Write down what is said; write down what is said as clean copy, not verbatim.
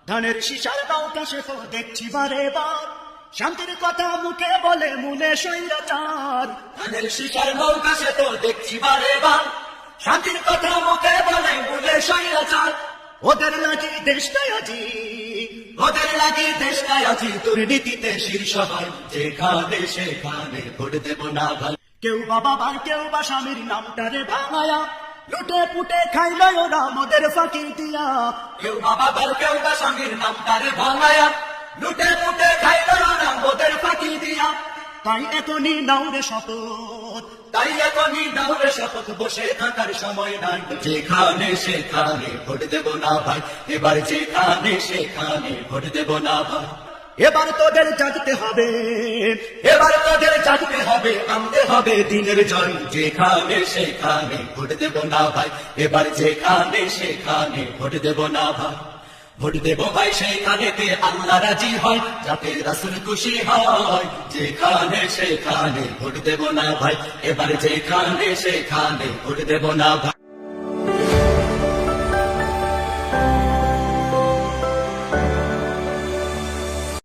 ধানের শিশার নৌকা সে তো দেখছি বারে বার, শান্তির কথা মুখে বলে মনে স্বৈরাচার। ধানের শিশার নৌকা সে তো দেখছি বারে বার, শান্তির কথা মুখে বলে মনে স্বৈরাচার। ওদের লাগি দেশটাই আজি, ওদের লাগি দেশটাই আজি, দুর্নীতিতে শীর্ষ হয় যেখানে সেখানে ভোট দেব না ভাই। কেউ বা বাবা কেউ বা স্বামীর নামটারে ভাঙায়া, লুটে পুটে খাইল ওরা মোদের ফাঁকি দিয়া। কেউ বা বাবার কেউ বা স্বামীর নামটারে ভাঙায়া, লুটে পুটে খাইল ওরা মোদের ফাঁকি দিয়া। তাই এখনই নাওরে শপথ, তাই এখনই নাওরে শপথ, বসে থাকার সময় নাই, যেখানে সেখানে ভোট দেব না ভাই, এবার যেখানে সেখানে ভোট দেব না ভাই। এবার তোদের জাগতে হবে, এবার তোদের জাগতে হবে, আনতে হবে দিনের জয়, যেখানে সেখানে ভোট দেব না ভাই, এবার যেখানে সেখানে ভোট দেব না ভাই। ভোট দেব ভাই সেখানেতে আল্লাহ রাজি হয়, যাতে রাসূল খুশি হয়, যেখানে সেখানে ভোট দেব না ভাই, এবার যেখানে সেখানে ভোট দেব না ভাই।